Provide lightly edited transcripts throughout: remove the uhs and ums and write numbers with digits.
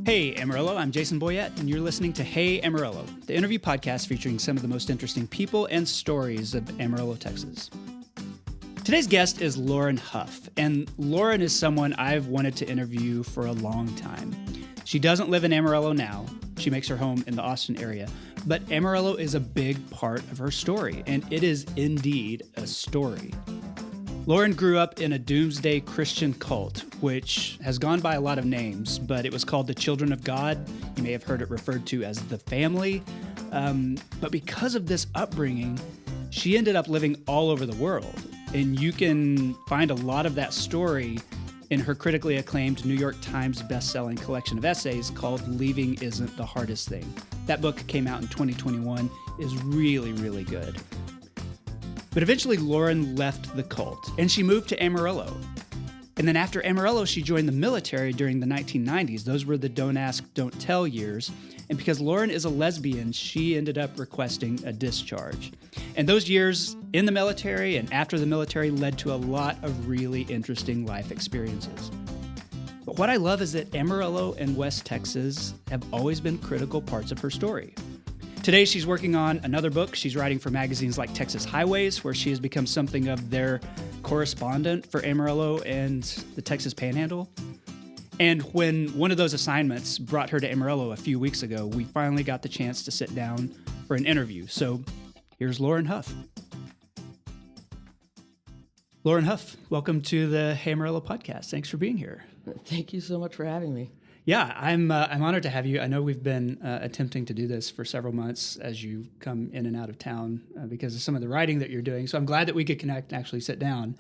Hey Amarillo, I'm Jason Boyette, and you're listening to Hey Amarillo, the interview podcast featuring some of the most interesting people and stories of Amarillo, Texas. Today's guest is Lauren Hough, and Lauren is someone I've wanted to interview for a long time. She doesn't live in Amarillo now. She makes her home in the Austin area, but Amarillo is a big part of her story, and it is indeed a story. Lauren grew up in a doomsday Christian cult, which has gone by a lot of names, but it was called the Children of God. You may have heard it referred to as the family. But because of this upbringing, she ended up living all over the world. And you can find a lot of that story in her critically acclaimed New York Times best-selling collection of essays called Leaving Isn't the Hardest Thing. That book came out in 2021, is really, really good. But eventually Lauren left the cult and she moved to Amarillo. And then after Amarillo, she joined the military during the 1990s. Those were the don't ask, don't tell years. And because Lauren is a lesbian, she ended up requesting a discharge. And those years in the military and after the military led to a lot of really interesting life experiences. But what I love is that Amarillo and West Texas have always been critical parts of her story. Today, she's working on another book. She's writing for magazines like Texas Highways, where she has become something of their correspondent for Amarillo and the Texas Panhandle. And when one of those assignments brought her to Amarillo a few weeks ago, we finally got the chance to sit down for an interview. So here's Lauren Hough. Lauren Hough, welcome to the Hey Amarillo podcast. Thanks for being here. Thank you so much for having me. Yeah, I'm honored to have you. I know we've been attempting to do this for several months as you come in and out of town because of some of the writing that you're doing. So I'm glad that we could connect and actually sit down.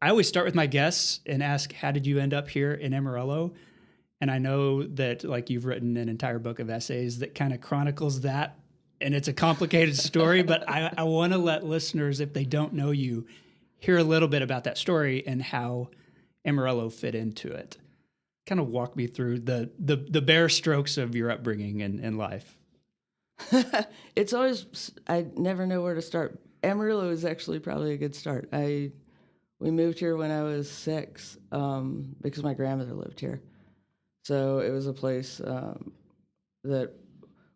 I always start with my guests and ask, how did you end up here in Amarillo? And I know that like you've written an entire book of essays that kind of chronicles that. And it's a complicated story, but I want to let listeners, if they don't know you, hear a little bit about that story and how Amarillo fit into it. Kind of walk me through the bare strokes of your upbringing and life. It's always, I never know where to start. Amarillo is actually probably a good start. We moved here when I was 6 because my grandmother lived here. So it was a place that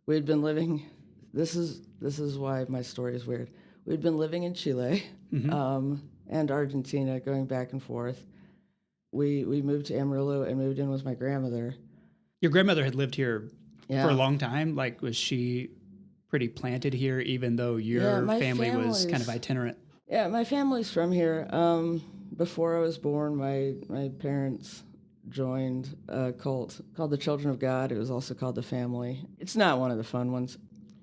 we'd been living. This is why my story is weird. We'd been living in Chile and Argentina, going back and forth. We moved to Amarillo and moved in with my grandmother. Your grandmother had lived here for a long time? Like, was she pretty planted here, even though your family was kind of itinerant? Yeah, my family's from here. Before I was born, my parents joined a cult called the Children of God. It was also called the Family. It's not one of the fun ones.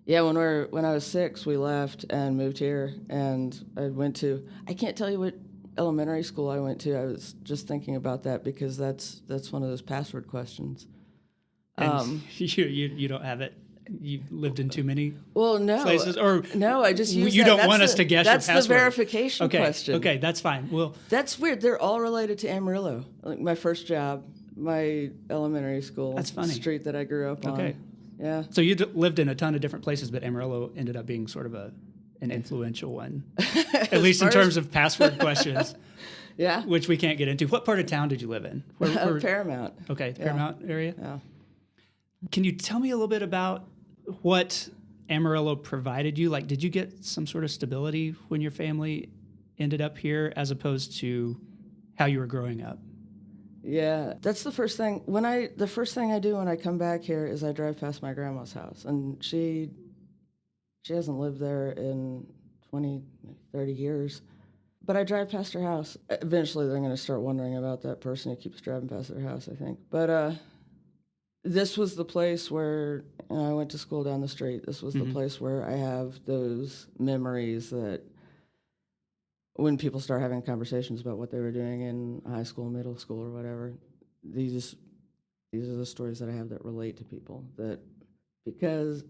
Yeah, when I was 6, we left and moved here, and I can't tell you what elementary school I went to. I was just thinking about that because that's one of those password questions. And you don't have it. You lived in too many places, or no? I just use you that. don't want us to guess your password. That's the verification question. Okay, that's fine. Well, that's weird. They're all related to Amarillo. Like my first job, my elementary school. That's funny. Street that I grew up on. Okay. Yeah. So you lived in a ton of different places, but Amarillo ended up being sort of an influential one, at least in terms of password questions. Yeah. Which we can't get into. What part of town did you live in? Paramount. Okay, Paramount area? Yeah. Can you tell me a little bit about what Amarillo provided you? Like, did you get some sort of stability when your family ended up here as opposed to how you were growing up? Yeah, that's the first thing. The first thing I do when I come back here is I drive past my grandma's house, and she hasn't lived there in 20, 30 years. But I drive past her house. Eventually, they're going to start wondering about that person who keeps driving past their house, I think. But this was the place where I went to school down the street. This was the place where I have those memories that when people start having conversations about what they were doing in high school, middle school, or whatever, these are the stories that I have that relate to people. Because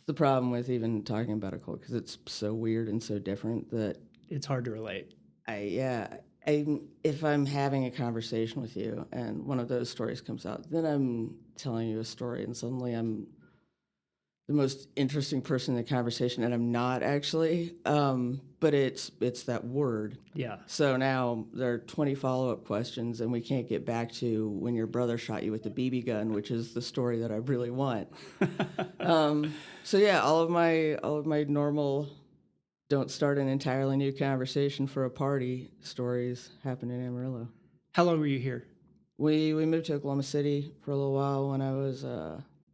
the problem with even talking about a cult, because it's so weird and so different that it's hard to relate. If I'm having a conversation with you and one of those stories comes out, then I'm telling you a story and suddenly I'm the most interesting person in the conversation, and I'm not actually. But it's that word. Yeah. So now there are 20 follow-up questions, and we can't get back to when your brother shot you with the BB gun, which is the story that I really want. So yeah, all of my normal don't start an entirely new conversation for a party stories happen in Amarillo. How long were you here? We moved to Oklahoma City for a little while when I was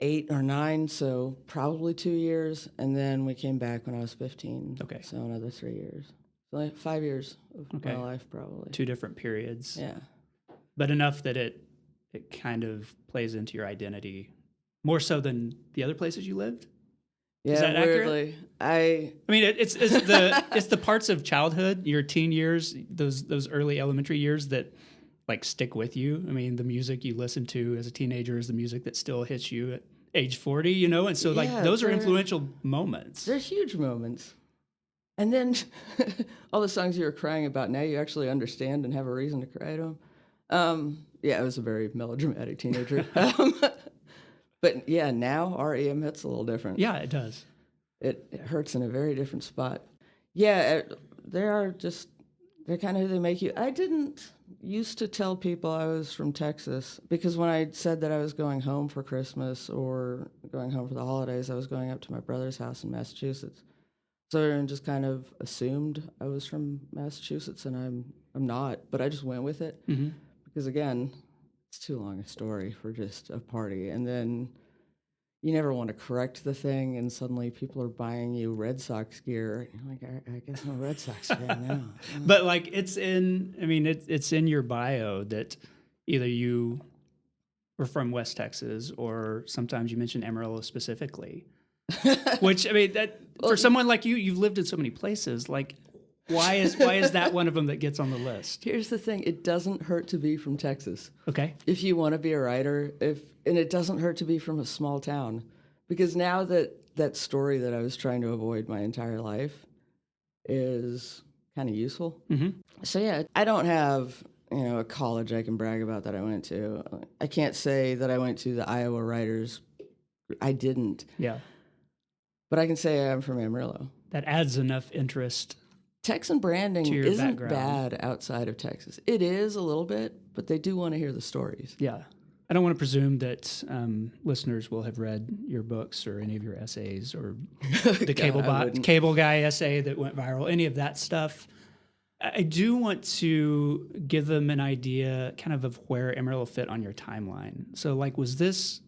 8 or 9, so probably 2 years, and then we came back when I was 15. Okay. So another 3 years. So like 5 years of my life, probably. 2 different periods. Yeah. But enough that it kind of plays into your identity more so than the other places you lived? Yeah, Is that weirdly. accurate? I mean, it's the parts of childhood, your teen years, those early elementary years that like stick with you. I mean, the music you listen to as a teenager is the music that still hits you at age 40, you know? And so like those are influential moments. They're huge moments. And then all the songs you were crying about, now you actually understand and have a reason to cry to them. Yeah, I was a very melodramatic teenager. But yeah, now REM hits a little different. Yeah, it does. It hurts in a very different spot. Yeah, they're kind of who they make you. I didn't used to tell people I was from Texas because when I said that I was going home for Christmas or going home for the holidays, I was going up to my brother's house in Massachusetts. So everyone just kind of assumed I was from Massachusetts, and I'm not, but I just went with it because again, it's too long a story for just a party. And then you never want to correct the thing, and suddenly people are buying you Red Sox gear. You're like, I guess I'm a Red Sox fan now. But like it's in your bio that either you were from West Texas or sometimes you mention Amarillo specifically. Which, I mean, that for someone like you, you've lived in so many places. Like, why is that one of them that gets on the list? Here's the thing: it doesn't hurt to be from Texas. Okay. If you want to be a writer, and it doesn't hurt to be from a small town, because now that story that I was trying to avoid my entire life is kind of useful. So yeah, I don't have a college I can brag about that I went to. I can't say that I went to the Iowa Writers. I didn't. Yeah. But I can say I'm from Amarillo. That adds enough interest. Texan branding isn't background. bad outside of Texas. It is a little bit, but they do want to hear the stories. Yeah. I don't want to presume that listeners will have read your books or any of your essays or the cable guy essay that went viral, any of that stuff. I do want to give them an idea kind of where Amarillo fit on your timeline. So like, was this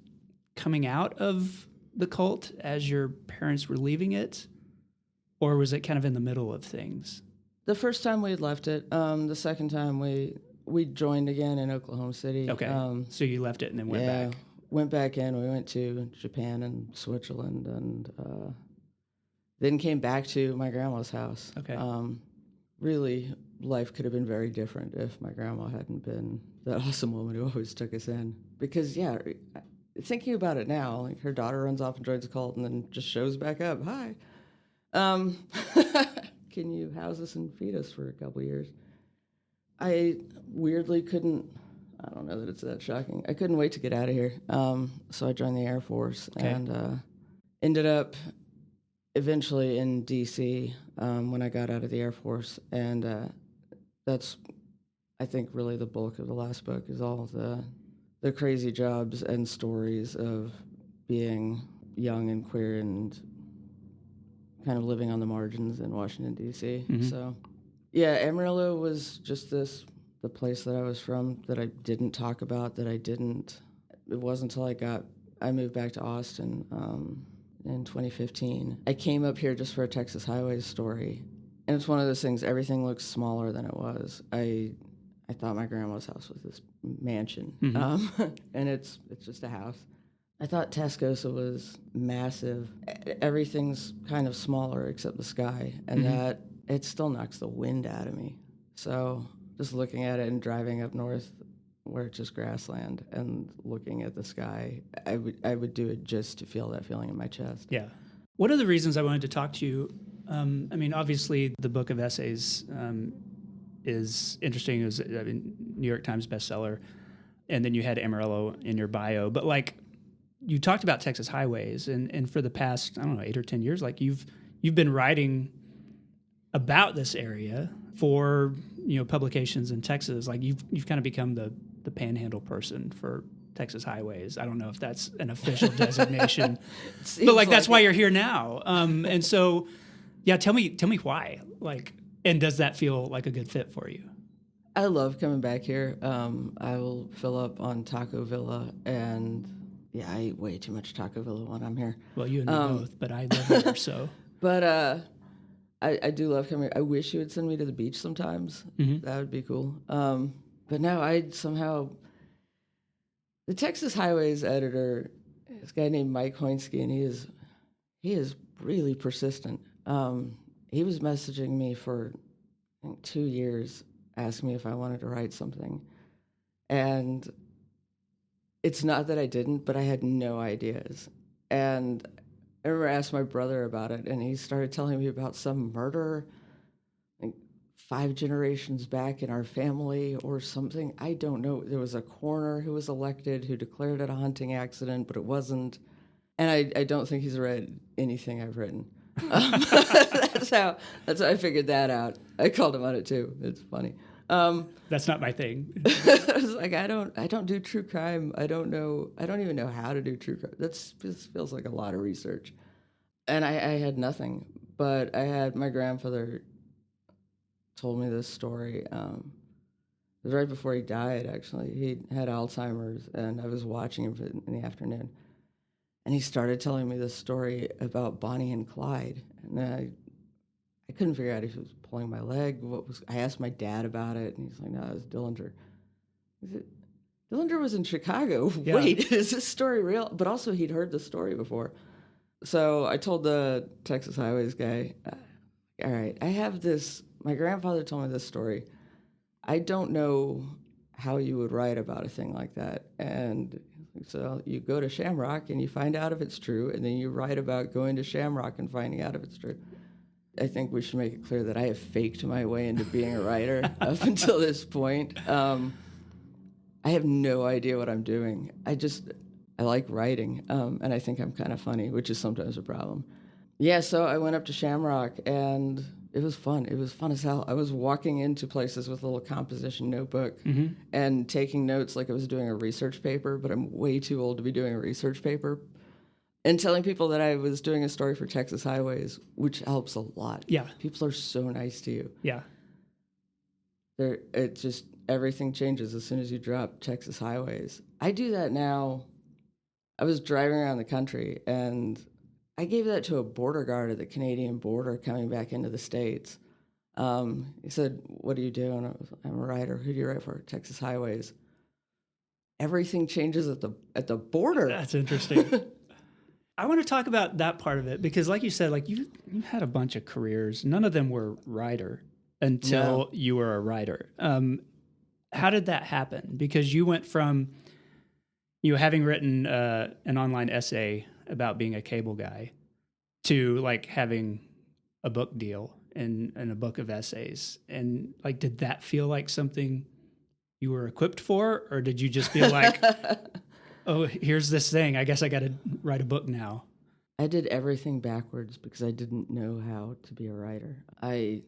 coming out of the cult as your parents were leaving it? Or was it kind of in the middle of things? The first time we had left it. The second time we joined again in Oklahoma City. Okay. So you left it and then went back. Went back in. We went to Japan and Switzerland, and then came back to my grandma's house. Okay. Really, life could have been very different if my grandma hadn't been that awesome woman who always took us in. Because thinking about it now, like her daughter runs off and joins a cult and then just shows back up. Hi. Can you house us and feed us for a couple years? I weirdly couldn't, I don't know that it's that shocking. I couldn't wait to get out of here. So I joined the Air Force and ended up eventually in D.C. When I got out of the Air Force. And that's, I think, really the bulk of the last book is all the crazy jobs and stories of being young and queer and kind of living on the margins in Washington, D.C. So, yeah, Amarillo was just the place that I was from that I didn't talk about, it wasn't until I moved back to Austin in 2015. I came up here just for a Texas Highways story, and it's one of those things, everything looks smaller than it was. I thought my grandma's house was this mansion, and it's just a house. I thought Tascosa was massive. Everything's kind of smaller except the sky, and that it still knocks the wind out of me. So just looking at it and driving up north where it's just grassland and looking at the sky, I would do it just to feel that feeling in my chest. Yeah. One of the reasons I wanted to talk to you, obviously the book of essays is interesting. It was New York Times bestseller, and then you had Amarillo in your bio, but like, you talked about Texas highways, and for the past, I don't know, 8 or 10 years, like you've been writing about this area for, publications in Texas. Like you've kind of become the panhandle person for Texas highways. I don't know if that's an official designation, but like that's why you're here now. And so, yeah, tell me why. Like, and does that feel like a good fit for you? I love coming back here. I will fill up on Taco Villa, and yeah, I eat way too much Taco Villa when I'm here. Well, you and me both, but I live here, so. But I do love coming. I wish you would send me to the beach sometimes. Mm-hmm. That would be cool. But no, I somehow the Texas Highways editor, this guy named Mike Hoinske, and he is really persistent. He was messaging me for I think 2 years, asking me if I wanted to write something, and it's not that I didn't, but I had no ideas. And I remember I asked my brother about it, and he started telling me about some murder, like 5 generations back in our family or something. I don't know. There was a coroner who was elected who declared it a hunting accident, but it wasn't. And I don't think he's read anything I've written. That's how I figured that out. I called him on it too. It's funny. That's not my thing. I was like, I don't do true crime. I don't even know how to do true crime. This feels like a lot of research. And I had nothing, but I had my grandfather told me this story. It was right before he died, actually. He had Alzheimer's, and I was watching him in the afternoon. And he started telling me this story about Bonnie and Clyde. And I couldn't figure out if he was pulling my leg. I asked my dad about it, and he's like, no, it was Dillinger. Dillinger was in Chicago. Yeah. Wait, is this story real? But also, he'd heard the story before. So I told the Texas Highways guy, all right, I have this. My grandfather told me this story. I don't know how you would write about a thing like that. And so you go to Shamrock and you find out if it's true, and then you write about going to Shamrock and finding out if it's true. I think we should make it clear that I have faked my way into being a writer up until this point. I have no idea what I'm doing. I like writing, and I think I'm kind of funny, which is sometimes a problem. Yeah, so I went up to Shamrock, and it was fun. It was fun as hell. I was walking into places with a little composition notebook and taking notes like I was doing a research paper, but I'm way too old to be doing a research paper. And telling people that I was doing a story for Texas Highways, which helps a lot. Yeah. People are so nice to you. Yeah. It just, everything changes as soon as you drop Texas Highways. I do that now. I was driving around the country, and I gave that to a border guard at the Canadian border coming back into the States. He said, what do you do? And I'm a writer. Who do you write for? Texas Highways. Everything changes at the border. That's interesting. I want to talk about that part of it because, like you said, like you had a bunch of careers. None of them were writer until you were a writer. How did that happen? Because you went from having written an online essay about being a cable guy to like having a book deal and a book of essays. And like, did that feel like something you were equipped for, or did you just feel like, oh, here's this thing, I guess I got to write a book now? I did everything backwards because I didn't know how to be a writer. I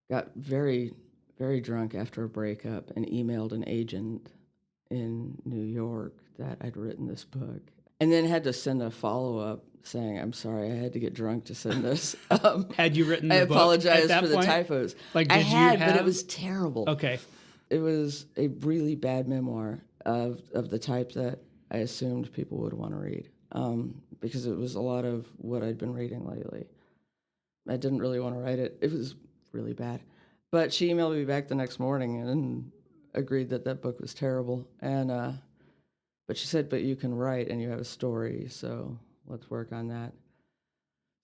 got very, very drunk after a breakup and emailed an agent in New York that I'd written this book, and then had to send a follow-up saying, I'm sorry, I had to get drunk to send this. Had you written the I book apologize at for that point? the typos. Like, I did you had, have... but it was terrible. Okay. It was a really bad memoir of the type that I assumed people would want to read, because it was a lot of what I'd been reading lately. I didn't really want to write it. It was really bad. But she emailed me back the next morning and agreed that book was terrible. And but she said, but you can write and you have a story, so let's work on that.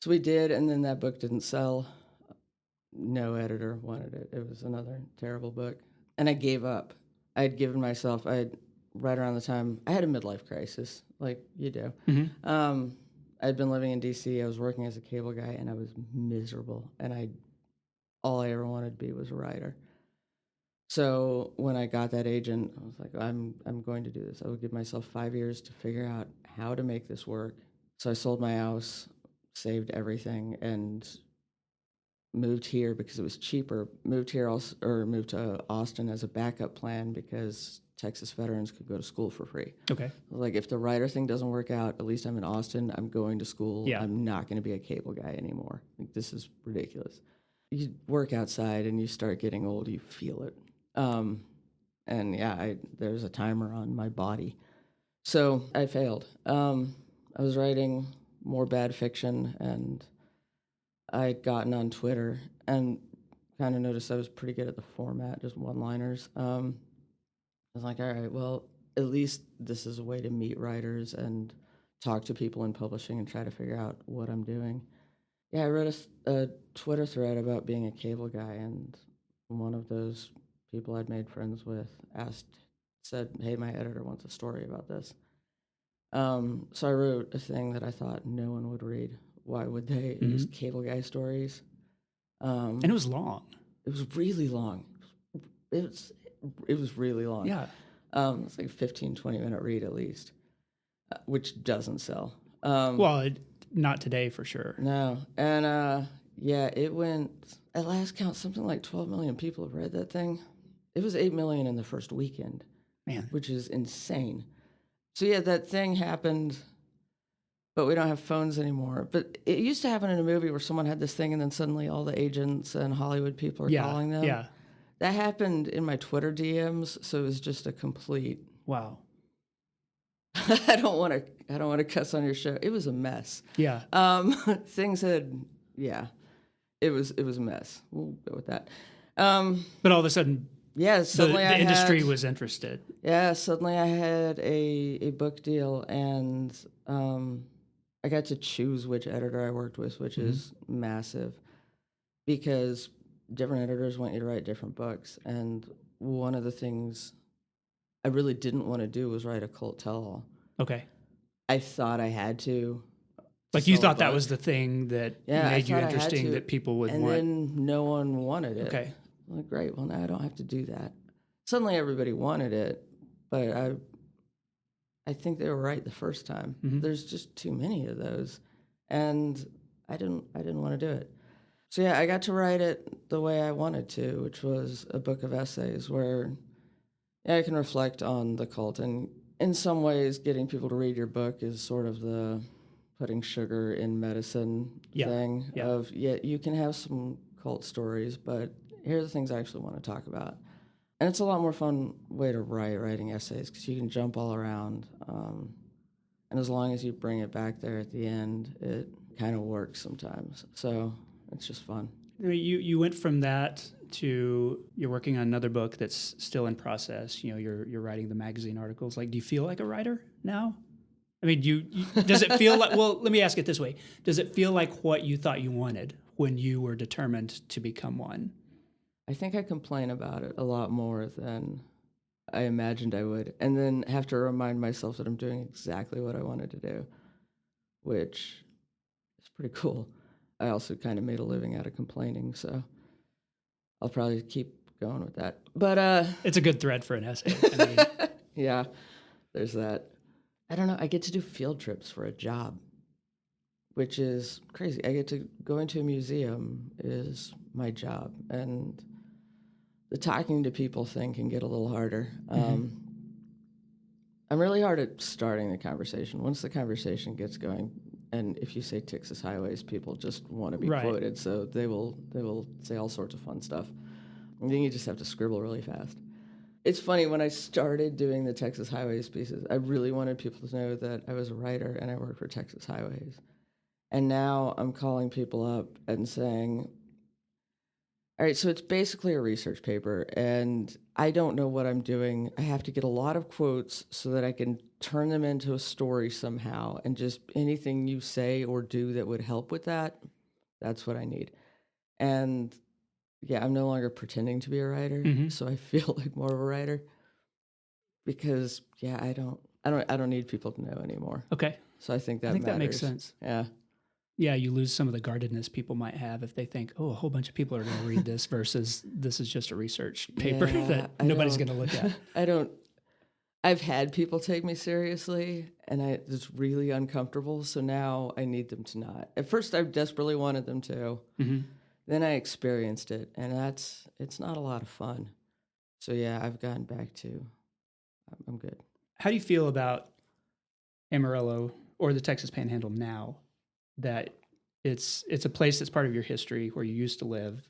So we did, and then that book didn't sell. No editor wanted it. It was another terrible book. And I gave up. I had given myself, right around the time, I had a midlife crisis, like you do. Mm-hmm. I'd been living in D.C., I was working as a cable guy, and I was miserable. And all I ever wanted to be was a writer. So when I got that agent, I was like, I'm going to do this. I would give myself 5 years to figure out how to make this work. So I sold my house, saved everything, and moved here because it was cheaper. Moved here also, or moved to Austin as a backup plan because Texas veterans could go to school for free. Okay. Like if the writer thing doesn't work out, at least I'm in Austin. I'm going to school. Yeah. I'm not going to be a cable guy anymore. Like, this is ridiculous. You work outside and you start getting old. You feel it. And yeah, there's a timer on my body. So I failed. I was writing more bad fiction, and I'd gotten on Twitter and kind of noticed I was pretty good at the format, just one-liners. I was like, all right, well, at least this is a way to meet writers and talk to people in publishing and try to figure out what I'm doing. Yeah, I wrote a Twitter thread about being a cable guy, and one of those people I'd made friends with said, hey, my editor wants a story about this. So I wrote a thing that I thought no one would read. Why would they? It was cable guy stories. And it was long. It was really long. It was really long. Yeah. It's like a 15, 20-minute read at least, which doesn't sell. Well, not today for sure. No. And yeah, it went, at last count, something like 12 million people have read that thing. It was 8 million in the first weekend. Man. Which is insane. So yeah, that thing happened, but we don't have phones anymore. But it used to happen in a movie where someone had this thing and then suddenly all the agents and Hollywood people are calling them. Yeah. That happened in my Twitter DMs, so it was just a complete. Wow. I don't want to cuss on your show. It was a mess. Yeah. Things had, yeah, it was a mess. We'll go with that. But all of a sudden, yeah, suddenly the industry was interested. Yeah, suddenly I had a book deal, and I got to choose which editor I worked with, which is massive, because different editors want you to write different books. And one of the things I really didn't want to do was write a cult tell-all. Okay. I thought I had to. Like you thought that was the thing that made you interesting, that people would want. And then no one wanted it. Okay. I'm like, great, well, now I don't have to do that. Suddenly everybody wanted it, but I think they were right the first time. There's just too many of those, and I didn't want to do it. So yeah, I got to write it the way I wanted to, which was a book of essays where I can reflect on the cult. And in some ways, getting people to read your book is sort of the putting sugar in medicine thing of, you can have some cult stories, but here are the things I actually want to talk about. And it's a lot more fun way to writing essays, because you can jump all around. And as long as you bring it back there at the end, it kind of works sometimes. So it's just fun. You went from that to you're working on another book that's still in process. You're writing the magazine articles. Like, do you feel like a writer now? I mean, does it feel like, well, let me ask it this way. Does it feel like what you thought you wanted when you were determined to become one? I think I complain about it a lot more than I imagined I would, and then have to remind myself that I'm doing exactly what I wanted to do, which is pretty cool. I also kind of made a living out of complaining, so I'll probably keep going with that. But it's a good thread for an essay. I mean. Yeah, there's that. I don't know. I get to do field trips for a job, which is crazy. I get to go into a museum is my job, and the talking to people thing can get a little harder. I'm really hard at starting the conversation. Once the conversation gets going, and if you say Texas highways, people just want to be quoted, so they will say all sorts of fun stuff. And then you just have to scribble really fast. It's funny, when I started doing the Texas highways pieces, I really wanted people to know that I was a writer and I worked for Texas Highways. And now I'm calling people up and saying, all right, so it's basically a research paper, and I don't know what I'm doing. I have to get a lot of quotes so that I can turn them into a story somehow, and just anything you say or do that would help with that, that's what I need. And yeah, I'm no longer pretending to be a writer, so I feel like more of a writer, because I don't need people to know anymore. Okay. So I think that that matters. makes sense. Yeah. Yeah, you lose some of the guardedness people might have if they think, oh, a whole bunch of people are going to read this versus this is just a research paper Yeah, that I nobody's don't. going to look at. I don't. I've had people take me seriously, and it's really uncomfortable. So now I need them to not. At first, I desperately wanted them to. Mm-hmm. Then I experienced it, and it's not a lot of fun. So yeah, I've gotten back to. I'm good. How do you feel about Amarillo or the Texas Panhandle now that it's a place that's part of your history where you used to live,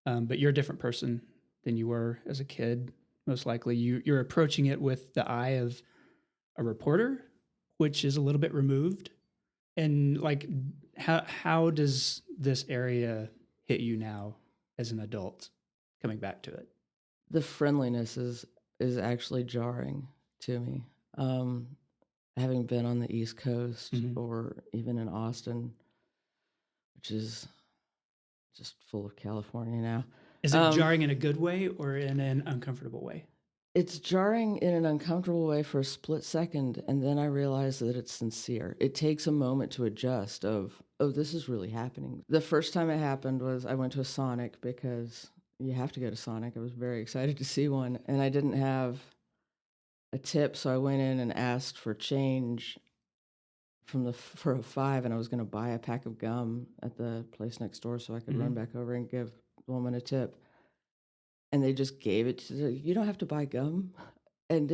but you're a different person than you were as a kid. Most likely, you're approaching it with the eye of a reporter, which is a little bit removed. And like, how does this area hit you now as an adult, coming back to it? The friendliness is actually jarring to me. Um, Having been on the East Coast Mm-hmm. or even in Austin, which is just full of California now. Is it jarring in a good way or in an uncomfortable way? It's jarring in an uncomfortable way for a split second, and then I realize that it's sincere. It takes a moment to adjust of, oh, this is really happening. The first time it happened was I went to a Sonic because you have to go to Sonic. I was very excited to see one, and I didn't have a tip, so I went in and asked for change for a 5, and I was going to buy a pack of gum at the place next door so I could run back over and give the woman a tip. And they just gave it to you don't have to buy gum, and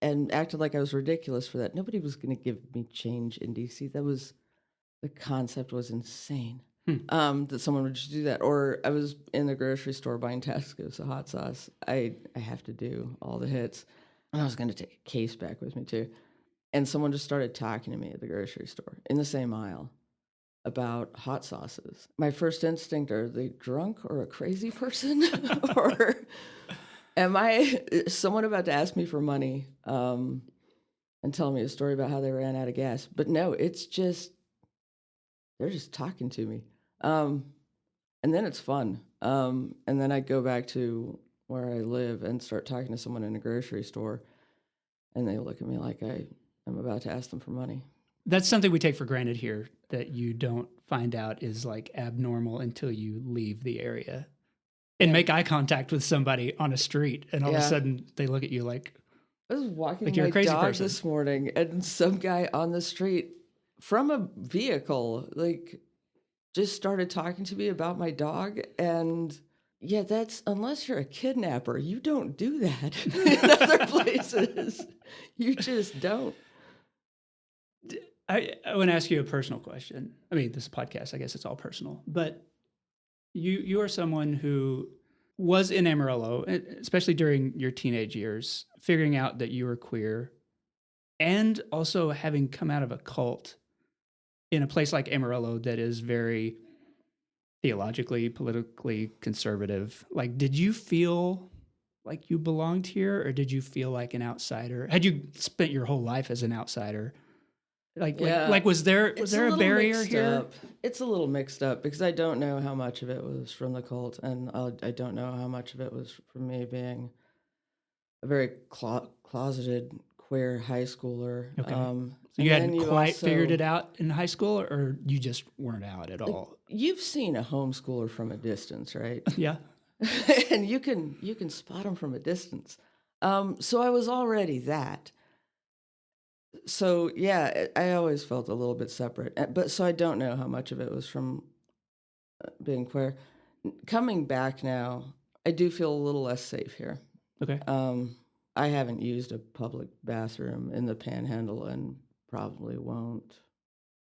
acted like I was ridiculous for that. Nobody was going to give me change in DC. The concept was insane. That someone would just do that. Or I was in the grocery store buying Tasco's hot sauce. I have to do all the hits, and I was going to take a case back with me too. And someone just started talking to me at the grocery store in the same aisle about hot sauces. My first instinct, are they drunk or a crazy person? Or am I someone about to ask me for money and tell me a story about how they ran out of gas? But no, it's just, they're just talking to me. And then it's fun. And then I go back to where I live and start talking to someone in a grocery store, and they look at me like I'm about to ask them for money. That's something we take for granted here that you don't find out is like abnormal until you leave the area and make eye contact with somebody on a street, and all of a sudden they look at you like I was walking you're my a crazy dog person. this morning, and some guy on the street from a vehicle, like, just started talking to me about my dog. And yeah, that's, unless you're a kidnapper, you don't do that in other places. You just don't. I want to ask you a personal question. I mean, this is a podcast, I guess it's all personal, but you are someone who was in Amarillo, especially during your teenage years, figuring out that you were queer, and also having come out of a cult in a place like Amarillo that is very theologically, politically conservative. Like, did you feel like you belonged here, or did you feel like an outsider? Had you spent your whole life as an outsider? Like was there a barrier here? It's a little mixed up because I don't know how much of it was from the cult, and I don't know how much of it was from me being a very closeted queer high schooler. Okay. So And you then hadn't quite figured it out in high school, or you just weren't out at all? You've seen a homeschooler from a distance, right? Yeah. And you can spot them from a distance. So I was already that. So yeah, I always felt a little bit separate. But so I don't know how much of it was from being queer. Coming back now, I do feel a little less safe here. Okay. I haven't used a public bathroom in the Panhandle and probably won't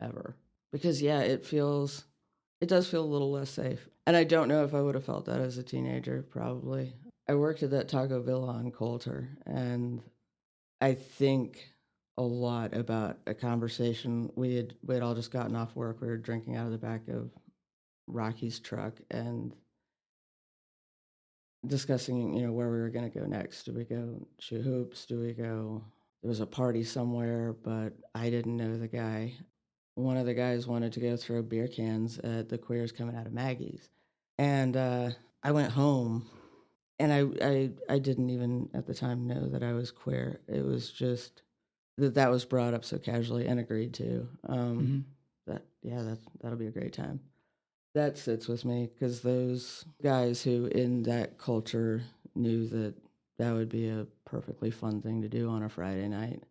ever. Because yeah, it does feel a little less safe. And I don't know if I would have felt that as a teenager, probably. I worked at that Taco Villa on Coulter, and I think a lot about a conversation. We had all just gotten off work. We were drinking out of the back of Rocky's truck and discussing, where we were going to go next. Do we go shoot hoops? Do we go? There was a party somewhere, but I didn't know the guy. One of the guys wanted to go throw beer cans at the queers coming out of Maggie's. And I went home, and I didn't even at the time know that I was queer. It was just that was brought up so casually and agreed to. that'll be a great time. That sits with me because those guys who in that culture knew that that would be a perfectly fun thing to do on a Friday night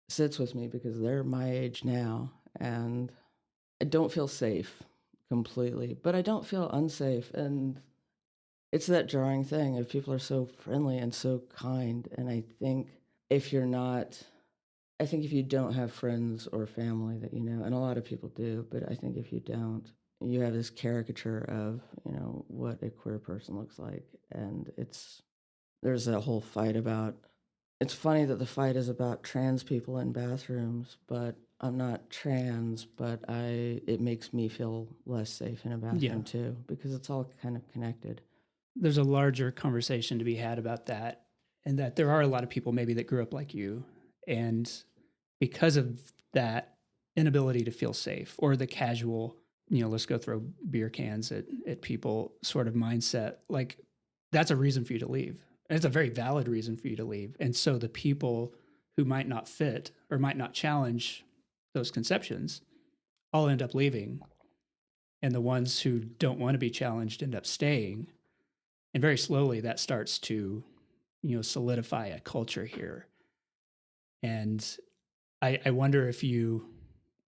sits with me because they're my age now, and I don't feel safe completely, but I don't feel unsafe. And it's that jarring thing of people are so friendly and so kind. And if you're not, I think if you don't have friends or family that you know, and a lot of people do, but I think if you don't, you have this caricature of, what a queer person looks like. And there's that whole fight about, it's funny that the fight is about trans people in bathrooms, but I'm not trans, but it makes me feel less safe in a bathroom too, because it's all kind of connected. There's a larger conversation to be had about that, and that there are a lot of people maybe that grew up like you, and because of that inability to feel safe, or the casual, let's go throw beer cans at people sort of mindset, like that's a reason for you to leave. And it's a very valid reason for you to leave. And so the people who might not fit or might not challenge those conceptions all end up leaving. And the ones who don't want to be challenged end up staying. And very slowly that starts to, solidify a culture here. And I wonder if you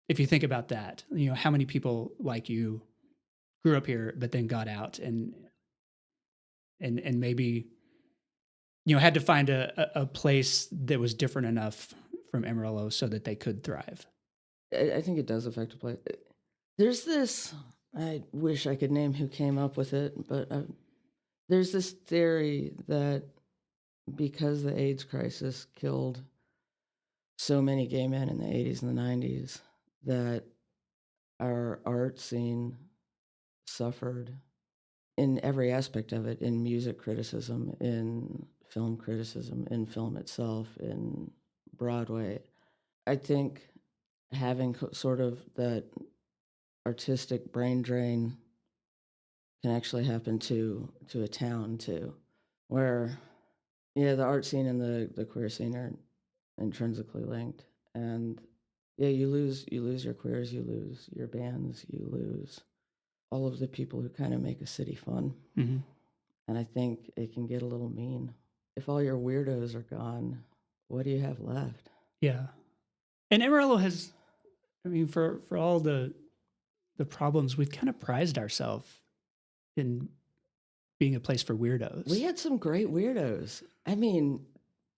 think about that, how many people like you grew up here, but then got out and maybe, had to find a place that was different enough from Amarillo so that they could thrive. I think it does affect a place. There's this, I wish I could name who came up with it, but there's this theory that because the AIDS crisis killed so many gay men in the 80s and the 90s, that our art scene suffered in every aspect of it, in music criticism, in film criticism, in film itself, in Broadway. I think having sort of that artistic brain drain can actually happen to a town too, where the art scene and the queer scene are intrinsically linked, and you lose your queers, you lose your bands, you lose all of the people who kind of make a city fun. Mm-hmm. And I think it can get a little mean. If all your weirdos are gone, what do you have left? Yeah. And Amarillo has, for all the problems, we've kind of prized ourselves in being a place for weirdos. We had some great weirdos. I mean,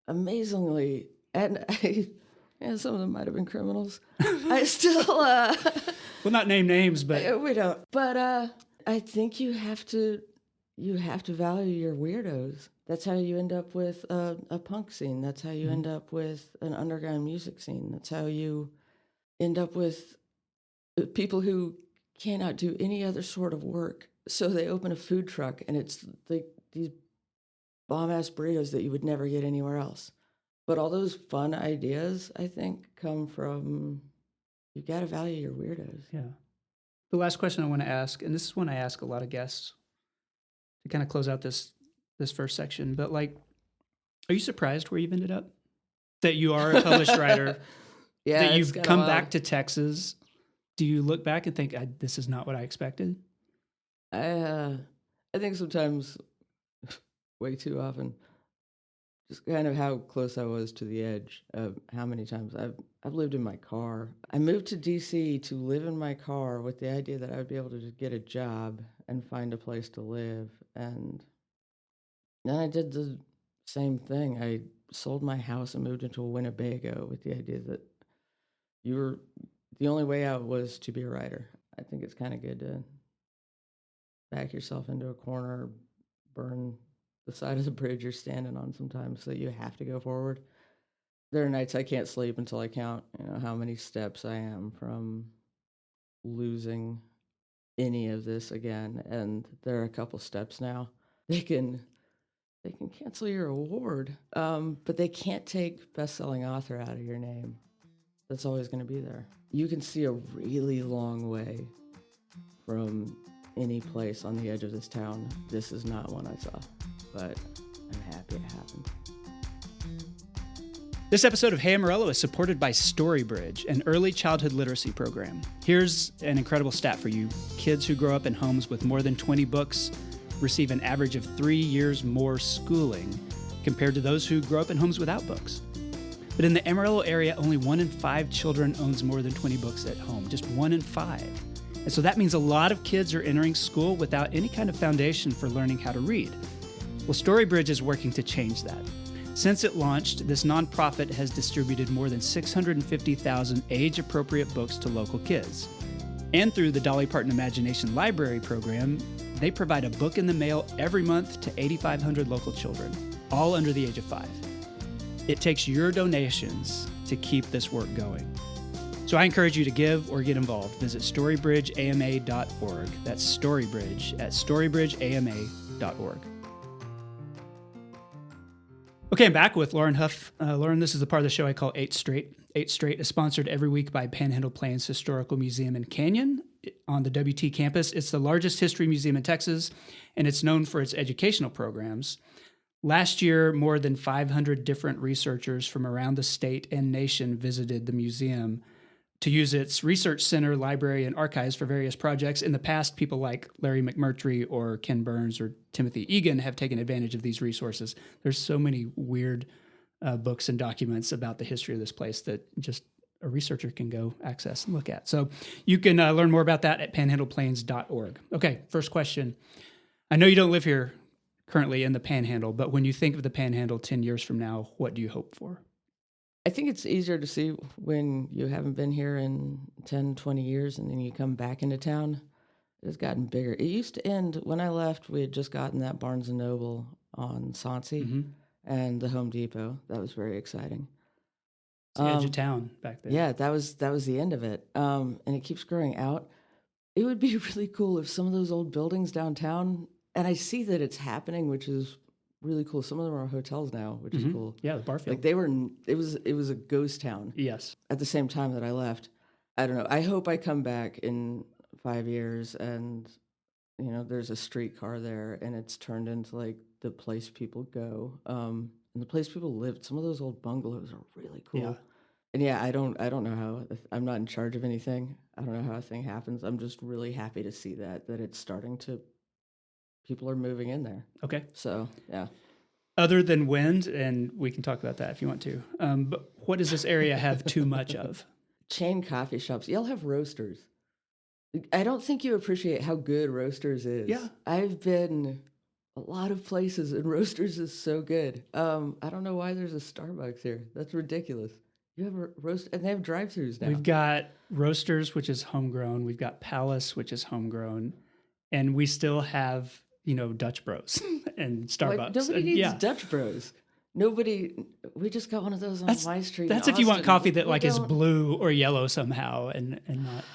amazingly, and some of them might have been criminals. I still, we'll not name names, but we don't. But I think you have to value your weirdos. That's how you end up with a punk scene. That's how you end up with an underground music scene. That's how you end up with people who cannot do any other sort of work. So they open a food truck, and it's like these bomb-ass burritos that you would never get anywhere else. But all those fun ideas, I think, come from, you got to value your weirdos. Yeah. The last question I want to ask, and this is one I ask a lot of guests to kind of close out this first section, but like, are you surprised where you've ended up? That you are a published writer, that you've come back to Texas. Do you look back and think, this is not what I expected? I think sometimes, way too often, just kind of how close I was to the edge of how many times I've lived in my car. I moved to DC to live in my car with the idea that I would be able to just get a job and find a place to live. And then I did the same thing. I sold my house and moved into a Winnebago with the idea that the only way out was to be a writer. I think it's kind of good to back yourself into a corner, burn the side of the bridge you're standing on sometimes so that you have to go forward. There are nights I can't sleep until I count, how many steps I am from losing any of this again. And there are a couple steps now. They can cancel your award, but they can't take best-selling author out of your name. That's always going to be there. You can see a really long way from any place on the edge of this town. This is not one I saw, but I'm happy it happened. This episode of Hey Amarillo is supported by StoryBridge, an early childhood literacy program. Here's an incredible stat for you. Kids who grow up in homes with more than 20 books receive an average of 3 years more schooling compared to those who grow up in homes without books. But in the Amarillo area, only 1 in 5 children owns more than 20 books at home, just 1 in 5. And so that means a lot of kids are entering school without any kind of foundation for learning how to read. Well, StoryBridge is working to change that. Since it launched, this nonprofit has distributed more than 650,000 age-appropriate books to local kids. And through the Dolly Parton Imagination Library program, they provide a book in the mail every month to 8,500 local children, all under the age of 5. It takes your donations to keep this work going. So I encourage you to give or get involved. Visit storybridgeama.org. That's Storybridge at storybridgeama.org. Okay, I'm back with Lauren Hough. Lauren, this is the part of the show I call 8 Straight. 8 Straight is sponsored every week by Panhandle Plains Historical Museum in Canyon on the WT campus. It's the largest history museum in Texas, and it's known for its educational programs. Last year, more than 500 different researchers from around the state and nation visited the museum to use its research center, library, and archives for various projects. In the past, people like Larry McMurtry or Ken Burns or Timothy Egan have taken advantage of these resources. There's so many weird books and documents about the history of this place that just a researcher can go access and look at. So you can learn more about that at panhandleplains.org. Okay, first question. I know you don't live here currently in the Panhandle, but when you think of the Panhandle 10 years from now, what do you hope for? I think it's easier to see when you haven't been here in 10, 20 years and then you come back into town. It's gotten bigger. It used to end, when I left, we had just gotten that Barnes & Noble on Sauncey and the Home Depot. That was very exciting. It's the edge of town back then. Yeah, that was the end of it. And it keeps growing out. It would be really cool if some of those old buildings downtown, and I see that it's happening, which is really cool. Some of them are hotels now, which is cool. Yeah, the Barfield. Like it was a ghost town. Yes. At the same time that I left. I don't know. I hope I come back in 5 years and, there's a streetcar there and it's turned into like the place people go. And the place people lived. Some of those old bungalows are really cool. Yeah. And yeah, I don't know how, I'm not in charge of anything. I don't know how a thing happens. I'm just really happy to see that it's starting to, people are moving in there. Okay. So, yeah. Other than wind, and we can talk about that if you want to, but what does this area have too much of? Chain coffee shops. Y'all have roasters. I don't think you appreciate how good Roasters is. Yeah. I've been a lot of places, and Roasters is so good. I don't know why there's a Starbucks here. That's ridiculous. You have a roast, and they have drive-thrus now. We've got Roasters, which is homegrown. We've got Palace, which is homegrown. And we still have, Dutch Bros and Starbucks. Nobody needs Dutch Bros. We just got one of those on my street. That's if you want coffee that is blue or yellow somehow and not.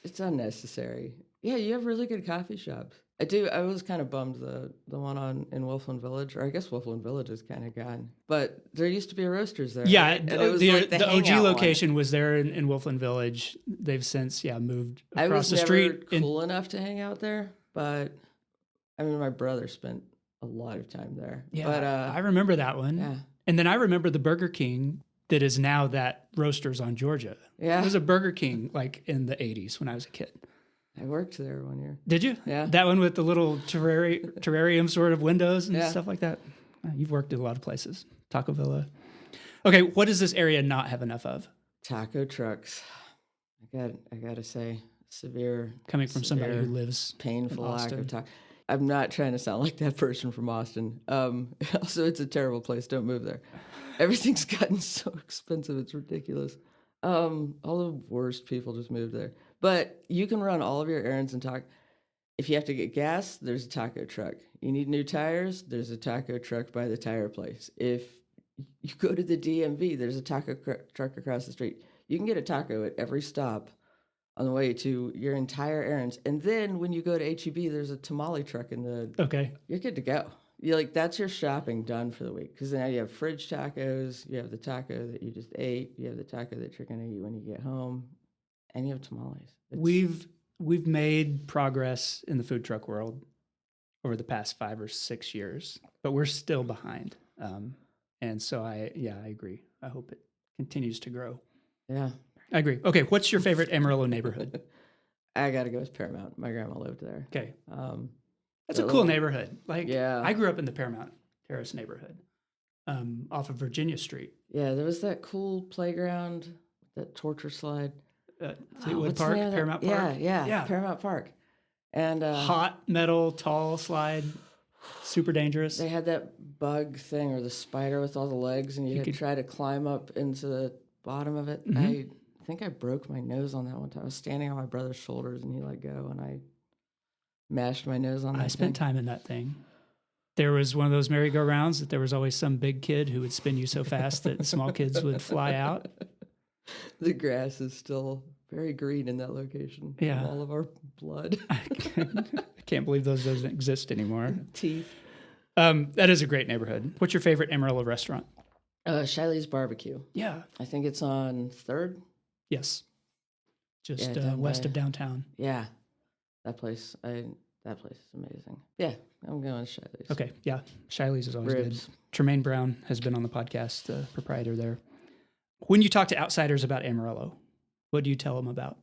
It's unnecessary. Yeah, you have really good coffee shops. I do. I was kind of bummed the one in Wolfland Village, or I guess Wolfland Village is kind of gone. But there used to be a Roasters there. Yeah, right? the OG location was there in Wolfland Village. They've since moved across the street. I was never cool enough to hang out there, but I mean, my brother spent a lot of time there. Yeah, but, I remember that one. Yeah. And then I remember the Burger King that is now that Roasters on Georgia. Yeah. It was a Burger King in the 80s when I was a kid. I worked there one year. Did you? Yeah. That one with the little terrarium sort of windows and stuff like that? You've worked in a lot of places. Taco Villa. Okay, what does this area not have enough of? Taco trucks. I got to say, severe. Coming from somebody who lives painful in lack Austin. of taco. I'm not trying to sound like that person from Austin. Also, it's a terrible place. Don't move there. Everything's gotten so expensive. It's ridiculous. All the worst people just moved there. But you can run all of your errands and talk. If you have to get gas, there's a taco truck. You need new tires, there's a taco truck by the tire place. If you go to the DMV, there's a taco truck across the street. You can get a taco at every stop on the way to your entire errands. And then when you go to HEB, there's a tamale truck in the... Okay. You're good to go. You're that's your shopping done for the week. Because now you have fridge tacos, you have the taco that you just ate, you have the taco that you're going to eat when you get home, and you have tamales. We've made progress in the food truck world over the past 5 or 6 years, but we're still behind. And And so I agree. I hope it continues to grow. Yeah. I agree. Okay, what's your favorite Amarillo neighborhood? I got to go with Paramount. My grandma lived there. Okay. That's a that cool little- neighborhood. Like, Yeah. I grew up in the Paramount Terrace neighborhood off of Virginia Street. Yeah, there was that cool playground, that torture slide. Fleetwood what's the Park, name of that? Paramount Park. Yeah, Paramount Park. And Hot metal, tall slide, super dangerous. they had that bug thing or the spider with all the legs, and you had to try to climb up into the bottom of it. I think I broke my nose on that one time. I was standing on my brother's shoulders, and he let go, and I mashed my nose on that I spent time in that thing. There was one of those merry-go-rounds that there was always some big kid who would spin you so fast that small kids would fly out. The grass is still very green in that location. Yeah. All of our blood. I can't believe those doesn't exist anymore. Teeth. That is a great neighborhood. What's your favorite Amarillo restaurant? Shiley's Barbecue. Yeah. I think it's on 3rd. Yes. Just down west by- of downtown. Yeah. That place is amazing. Yeah, I'm going with Shiley's. Okay. Yeah. Shiley's is always Ribs. good. Tremaine Brown has been on the podcast, the proprietor there. When you talk to outsiders about Amarillo, what do you tell them about?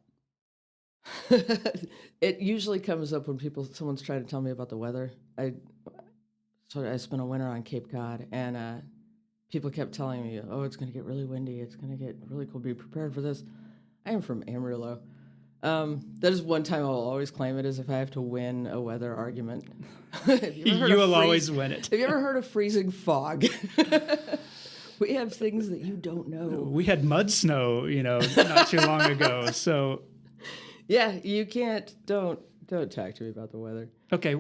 It usually comes up when someone's trying to tell me about the weather. I spent a winter on Cape Cod, and people kept telling me, "Oh, it's going to get really windy. It's going to get really cold. Be prepared for this." I am from Amarillo. That is one time I'll always claim it, is if I have to win a weather argument. You will always win it. Have you ever heard of freezing fog? We have things that you don't know. We had mud snow, not too long ago. So yeah, you can't. Don't talk to me about the weather. okay.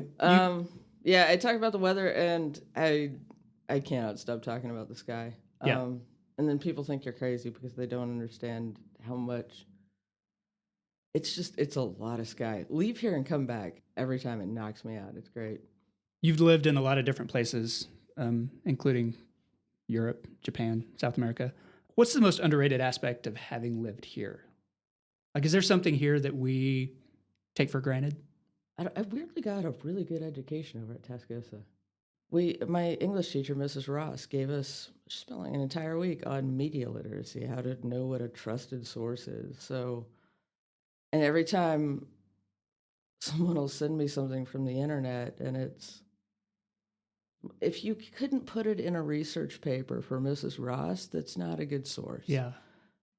Yeah, I talk about the weather, and I cannot stop talking about the sky. Yeah. And then people think you're crazy because they don't understand how much. It's a lot of sky. Leave here and come back. Every time it knocks me out. It's great. You've lived in a lot of different places, including Europe, Japan, South America. What's the most underrated aspect of having lived here? Like, is there something here that we take for granted? I weirdly got a really good education over at Tascosa. My English teacher, Mrs. Ross, she spent like an entire week on media literacy, how to know what a trusted source is. So, and every time someone will send me something from the internet, and if you couldn't put it in a research paper for Mrs. Ross, that's not a good source. Yeah.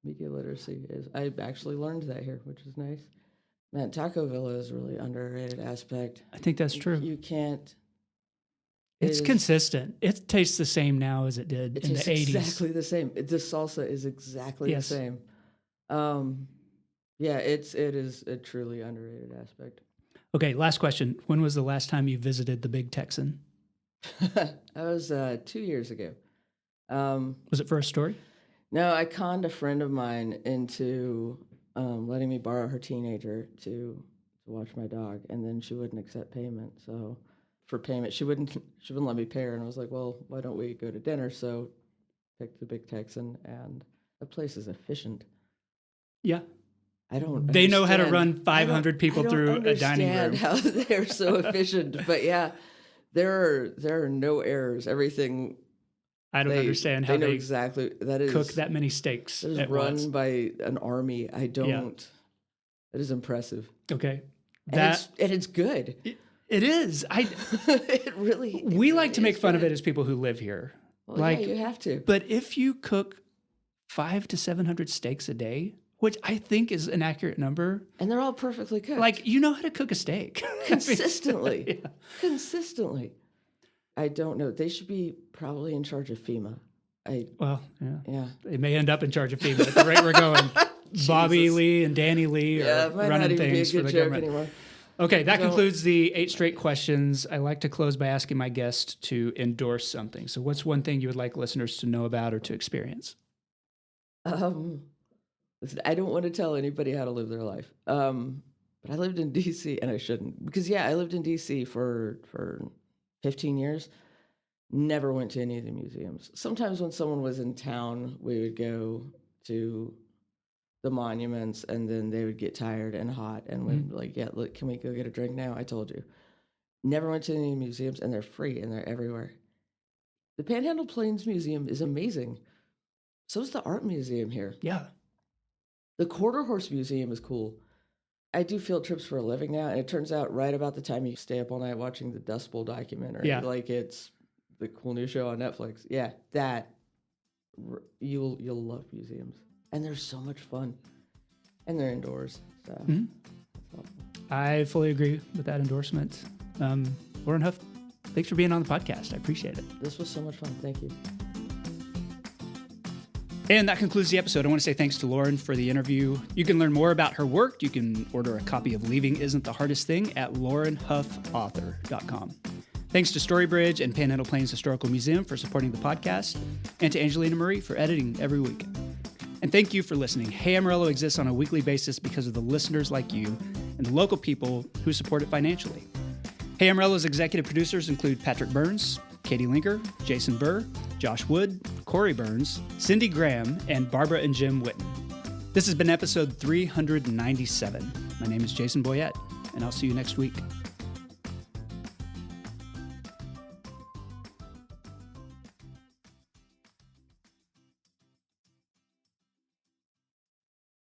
Media literacy is. I actually learned that here, which is nice. Man, Taco Villa is a really underrated aspect. I think that's true. You can't. It's consistent. It tastes the same now as it did in the 80s. Exactly the same. The salsa is exactly the same. Yeah, it is a truly underrated aspect. Okay, last question. When was the last time you visited the Big Texan? That was 2 years ago. Was it for a story? No, I conned a friend of mine into letting me borrow her teenager to watch my dog, and then she wouldn't accept payment. So for payment, she wouldn't let me pay her, and I was like, well, why don't we go to dinner? So picked the Big Texan, and the place is efficient. Yeah. They know how to run 500 people through a dining room. How they're so efficient, but yeah, there are no errors. Everything. I don't understand how they know they exactly that is cook that many steaks. That is at run once. by an army. I don't. Yeah. It is impressive. Okay, and it's good. It is. It really. We like to make fun good. of it as people who live here. Well, yeah, you have to. But if you cook 500 to 700 steaks a day, which I think is an accurate number, and they're all perfectly cooked. Like, you know how to cook a steak consistently. Yeah. Consistently. I don't know. They should be probably in charge of FEMA. Yeah. They may end up in charge of FEMA at the rate we're going. Bobby Lee and Danny Lee are running things for the government. Anymore. Okay, that concludes the 8 straight questions. I like to close by asking my guest to endorse something. So what's one thing you would like listeners to know about or to experience? Listen, I don't want to tell anybody how to live their life. But I lived in D.C., and I shouldn't. Because, I lived in D.C. for 15 years. Never went to any of the museums. Sometimes when someone was in town, we would go to the monuments, and then they would get tired and hot, and we'd be like, look, can we go get a drink now? I told you. Never went to any museums, and they're free, and they're everywhere. The Panhandle Plains Museum is amazing. So is the art museum here. Yeah. The Quarter Horse Museum is cool. I do field trips for a living now, and it turns out right about the time you stay up all night watching the Dust Bowl documentary, Yeah. like it's the cool new show on Netflix. Yeah, you'll love museums, and they're so much fun, and they're indoors. So Mm-hmm. that's awesome. I fully agree with that endorsement. Lauren Hough, thanks for being on the podcast. I appreciate it. This was so much fun. Thank you. And that concludes the episode. I want to say thanks to Lauren for the interview. You can learn more about her work. You can order a copy of Leaving Isn't the Hardest Thing at laurenhuffauthor.com. Thanks to Storybridge and Panhandle Plains Historical Museum for supporting the podcast, and to Angelina Marie for editing every week. And thank you for listening. Hey Amarillo exists on a weekly basis because of the listeners like you and the local people who support it financially. Hey Amarillo's executive producers include Patrick Burns, Katie Linker, Jason Burr, Josh Wood, Corey Burns, Cindy Graham, and Barbara and Jim Witten. This has been episode 397. My name is Jason Boyette, and I'll see you next week.